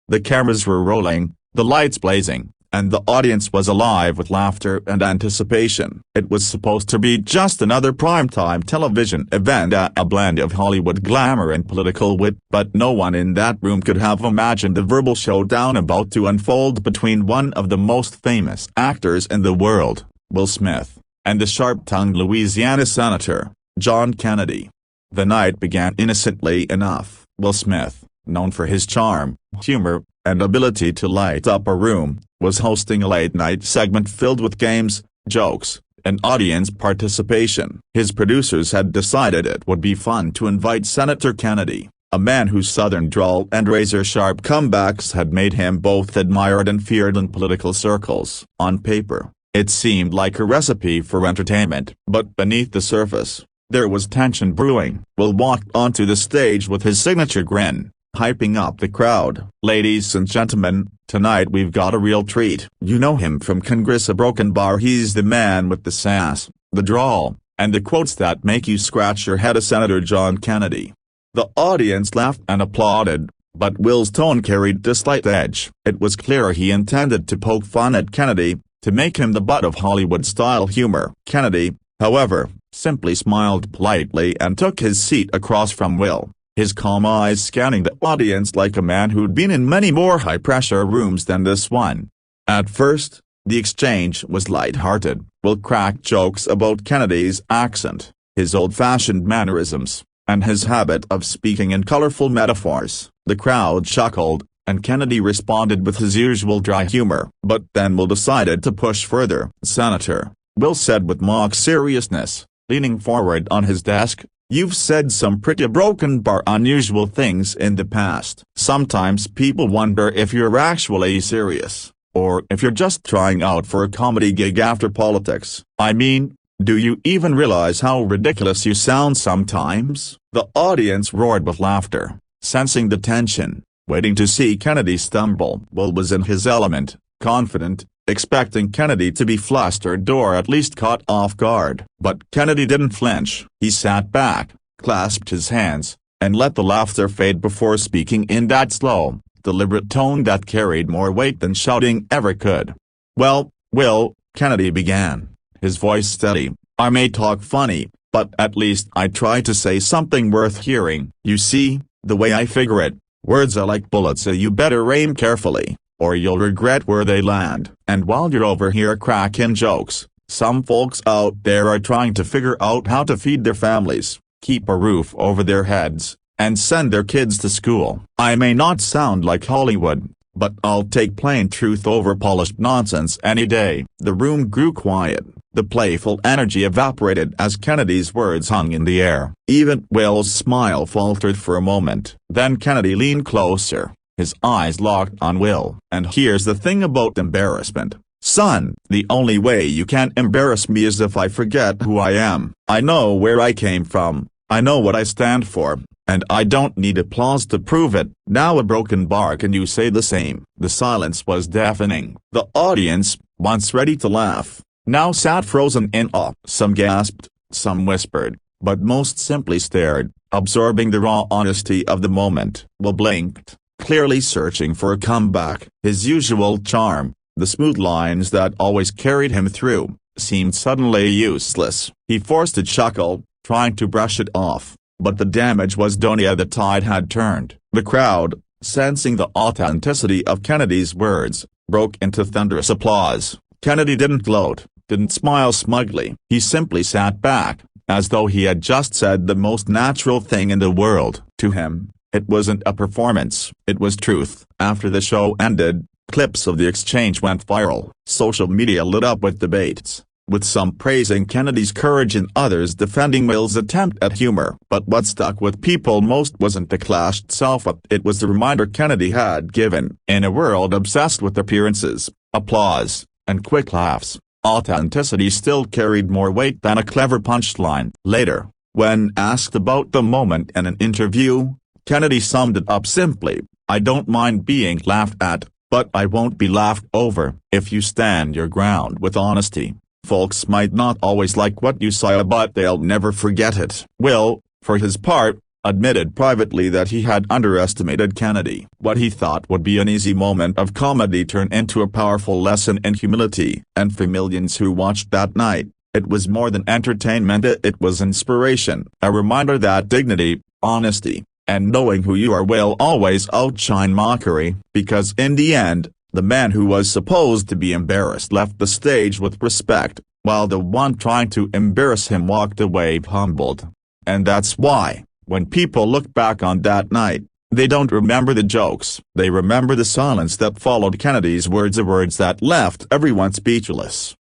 The cameras were rolling, the lights blazing, and the audience was alive with laughter and anticipation. It was supposed to be just another primetime television event, a blend of Hollywood glamour and political wit, but no one in that room could have imagined the verbal showdown about to unfold between one of the most famous actors in the world, Will Smith, and the sharp-tongued Louisiana Senator, John Kennedy. The night began innocently enough. Will Smith, known for his charm, humor, and ability to light up a room, was hosting a late-night segment filled with games, jokes, and audience participation. His producers had decided it would be fun to invite Senator Kennedy, a man whose southern drawl and razor-sharp comebacks had made him both admired and feared in political circles. On paper, it seemed like a recipe for entertainment, but beneath the surface, there was tension brewing. Will walked onto the stage with his signature grin, hyping up the crowd. "Ladies and gentlemen, tonight we've got a real treat. You know him from Congress, a broken bar. He's the man with the sass, the drawl, and the quotes that make you scratch your head, Senator John Kennedy." The audience laughed and applauded, but Will's tone carried a slight edge. It was clear he intended to poke fun at Kennedy, to make him the butt of Hollywood-style humor. Kennedy, however, simply smiled politely and took his seat across from Will, his calm eyes scanning the audience like a man who'd been in many more high-pressure rooms than this one. At first, the exchange was light-hearted. Will cracked jokes about Kennedy's accent, his old-fashioned mannerisms, and his habit of speaking in colorful metaphors. The crowd chuckled, and Kennedy responded with his usual dry humor. But then Will decided to push further. "Senator," Will said with mock seriousness, leaning forward on his desk, "you've said some pretty broken bar unusual things in the past. Sometimes people wonder if you're actually serious, or if you're just trying out for a comedy gig after politics. I mean, do you even realize how ridiculous you sound sometimes?" The audience roared with laughter, sensing the tension, waiting to see Kennedy stumble. Will was in his element, confident, expecting Kennedy to be flustered or at least caught off guard. But Kennedy didn't flinch. He sat back, clasped his hands, and let the laughter fade before speaking in that slow, deliberate tone that carried more weight than shouting ever could. "Well, Will," Kennedy began, his voice steady, "I may talk funny, but at least I try to say something worth hearing. You see, the way I figure it, words are like bullets, so you better aim carefully, or you'll regret where they land. And while you're over here cracking jokes, some folks out there are trying to figure out how to feed their families, keep a roof over their heads, and send their kids to school. I may not sound like Hollywood, but I'll take plain truth over polished nonsense any day." The room grew quiet. The playful energy evaporated as Kennedy's words hung in the air. Even Will's smile faltered for a moment. Then Kennedy leaned closer, his eyes locked on Will. "And here's the thing about embarrassment, son. The only way you can embarrass me is if I forget who I am. I know where I came from, I know what I stand for, and I don't need applause to prove it. Now a broken bar, can you say the same?" The silence was deafening. The audience, once ready to laugh, now sat frozen in awe. Some gasped, some whispered, but most simply stared, absorbing the raw honesty of the moment. Will blinked, clearly searching for a comeback. His usual charm, the smooth lines that always carried him through, seemed suddenly useless. He forced a chuckle, trying to brush it off, but the damage was done. The tide had turned. The crowd, sensing the authenticity of Kennedy's words, broke into thunderous applause. Kennedy didn't gloat, didn't smile smugly. He simply sat back, as though he had just said the most natural thing in the world. To him, it wasn't a performance, it was truth. After the show ended, clips of the exchange went viral. Social media lit up with debates, with some praising Kennedy's courage and others defending Will's attempt at humor. But what stuck with people most wasn't the clash itself, it was the reminder Kennedy had given. In a world obsessed with appearances, applause, and quick laughs, authenticity still carried more weight than a clever punchline. Later, when asked about the moment in an interview, Kennedy summed it up simply, "I don't mind being laughed at, but I won't be laughed over." If you stand your ground with honesty, folks might not always like what you say, but they'll never forget it. Will, for his part, admitted privately that he had underestimated Kennedy. What he thought would be an easy moment of comedy turned into a powerful lesson in humility. And for millions who watched that night, it was more than entertainment, it was inspiration. A reminder that dignity, honesty, and knowing who you are will always outshine mockery, because in the end, the man who was supposed to be embarrassed left the stage with respect, while the one trying to embarrass him walked away humbled. And that's why, when people look back on that night, they don't remember the jokes, they remember the silence that followed Kennedy's words, the words that left everyone speechless.